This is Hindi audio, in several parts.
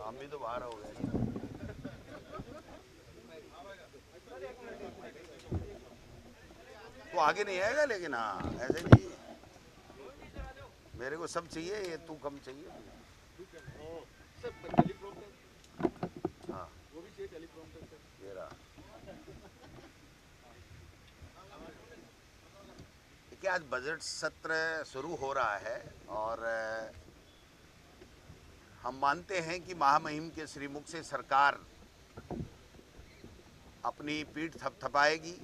हम भी तो बाहर हो गए। तो आगे नहीं आएगा, लेकिन हाँ ऐसे नहीं, मेरे को सब चाहिए, ये तू कम चाहिए। हाँ ये रहा। देखिए आज बजट सत्र शुरू हो रहा है और हम मानते हैं कि महामहिम के श्रीमुख से सरकार अपनी पीठ थपथपाएगी,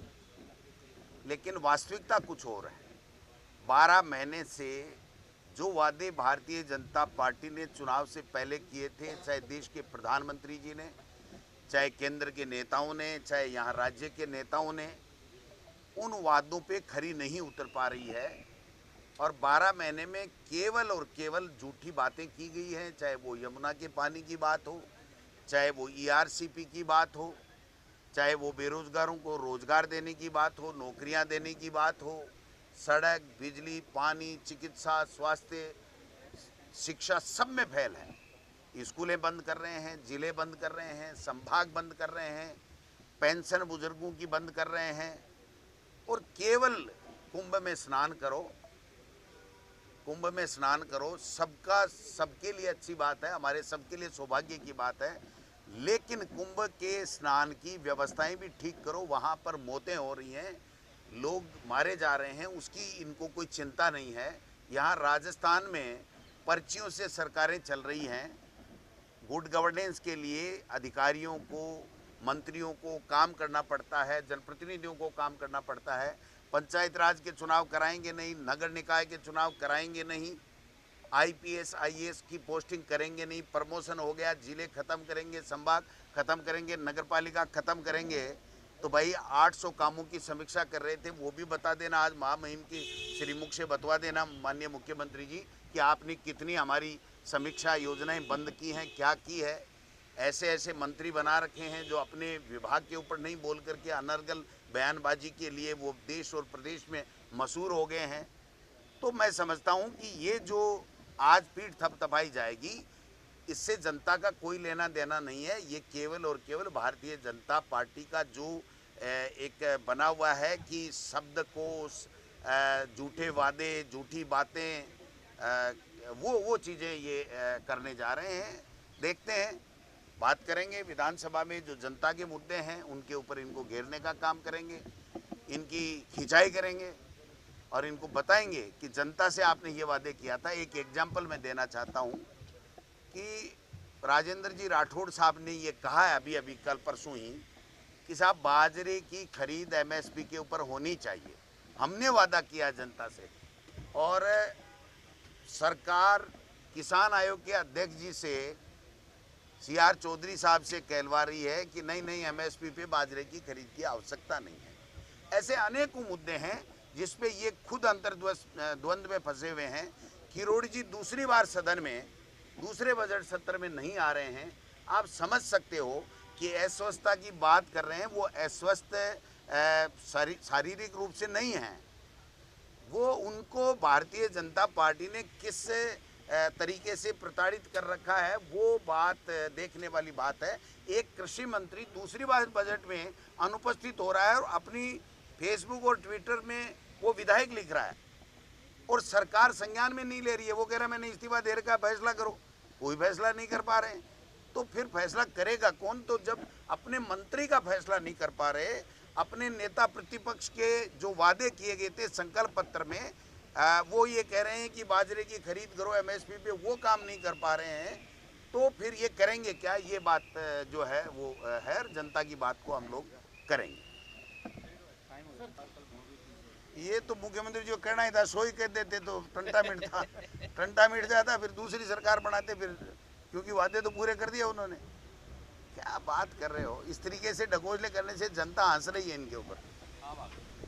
लेकिन वास्तविकता कुछ और है। 12 महीने से जो वादे भारतीय जनता पार्टी ने चुनाव से पहले किए थे, चाहे देश के प्रधानमंत्री जी ने, चाहे केंद्र के नेताओं ने, चाहे यहाँ राज्य के नेताओं ने, उन वादों पे खरी नहीं उतर पा रही है। और 12 महीने में केवल और केवल झूठी बातें की गई हैं, चाहे वो यमुना के पानी की बात हो, चाहे वो ईआरसीपी की बात हो, चाहे वो बेरोजगारों को रोजगार देने की बात हो, नौकरियां देने की बात हो, सड़क, बिजली, पानी, चिकित्सा, स्वास्थ्य, शिक्षा, सब में फैल है। स्कूलें बंद कर रहे हैं, जिले बंद कर रहे हैं, संभाग बंद कर रहे हैं, पेंशन बुजुर्गों की बंद कर रहे हैं। और केवल कुंभ में स्नान करो, कुंभ में स्नान करो, सबका सबके लिए अच्छी बात है, हमारे सबके लिए सौभाग्य की बात है, लेकिन कुंभ के स्नान की व्यवस्थाएं भी ठीक करो। वहाँ पर मौतें हो रही हैं, लोग मारे जा रहे हैं, उसकी इनको कोई चिंता नहीं है। यहाँ राजस्थान में पर्चियों से सरकारें चल रही हैं। गुड गवर्नेंस के लिए अधिकारियों को, मंत्रियों को काम करना पड़ता है, जनप्रतिनिधियों को काम करना पड़ता है। पंचायत राज के चुनाव कराएंगे नहीं, नगर निकाय के चुनाव कराएंगे नहीं, आईपीएस आईएएस की पोस्टिंग करेंगे नहीं, प्रमोशन हो गया, जिले खत्म करेंगे, संभाग खत्म करेंगे, नगरपालिका खत्म करेंगे। तो भाई 800 कामों की समीक्षा कर रहे थे, वो भी बता देना, आज महामहिम की श्रीमुख से बतवा देना माननीय मुख्यमंत्री जी कि आपने कितनी हमारी समीक्षा योजनाएं बंद की हैं, क्या की है। ऐसे ऐसे मंत्री बना रखे हैं जो अपने विभाग के ऊपर नहीं बोल करके अनर्गल बयानबाजी के लिए वो देश और प्रदेश में मशहूर हो गए हैं। तो मैं समझता हूं कि ये जो आज पीठ थपथपाई जाएगी, इससे जनता का कोई लेना देना नहीं है। ये केवल और केवल भारतीय जनता पार्टी का जो एक बना हुआ है कि शब्दकोश, झूठे वादे, झूठी बातें, वो चीज़ें ये करने जा रहे हैं। देखते हैं, बात करेंगे विधानसभा में, जो जनता के मुद्दे हैं उनके ऊपर इनको घेरने का काम करेंगे, इनकी खिंचाई करेंगे और इनको बताएंगे कि जनता से आपने ये वादे किया था। एक एग्जाम्पल मैं देना चाहता हूँ कि राजेंद्र जी राठौड़ साहब ने ये कहा है अभी अभी कल परसों ही कि साहब बाजरे की खरीद एमएसपी के ऊपर होनी चाहिए। हमने वादा किया जनता से, और सरकार किसान आयोग के अध्यक्ष जी से, सीआर चौधरी साहब से कहलवा रही है कि नहीं नहीं, एमएसपी पे बाजरे की खरीद की आवश्यकता नहीं है। ऐसे अनेकों मुद्दे हैं जिसपे ये खुद अंतर्द्वंद में फंसे हुए हैं। किरोड़ी जी दूसरी बार सदन में दूसरे बजट सत्र में नहीं आ रहे हैं। आप समझ सकते हो कि अस्वस्थता की बात कर रहे हैं, वो अस्वस्थ शारीरिक रूप से नहीं है, वो उनको भारतीय जनता पार्टी ने किस तरीके से प्रताड़ित कर रखा है, वो बात देखने वाली बात है। एक कृषि मंत्री दूसरी बार बजट में अनुपस्थित हो रहा है और अपनी फेसबुक और ट्विटर में वो विधायक लिख रहा है और सरकार संज्ञान में नहीं ले रही है। वो कह रहा है मैंने इस्तीफा दे रखा है, फैसला करो। कोई फैसला नहीं कर पा रहे हैं, तो फिर फैसला करेगा कौन? तो जब अपने मंत्री का फैसला नहीं कर पा रहे, अपने नेता प्रतिपक्ष के जो वादे किए गए थे संकल्प पत्र में, वो ये कह रहे हैं कि बाजरे की खरीद करो एमएसपी पे, वो काम नहीं कर पा रहे हैं, तो फिर ये करेंगे क्या? ये बात जो है वो है, जनता की बात को हम लोग करेंगे। ये तो मुख्यमंत्री जो कहना ही था सो ही कह देते तो टंटा मिटता, टंटा मिट जाता, फिर दूसरी सरकार बनाते, फिर क्योंकि वादे तो पूरे कर दिए उन्होंने। क्या बात कर रहे हो? इस तरीके से ढकोसले करने से जनता हंस रही है इनके ऊपर।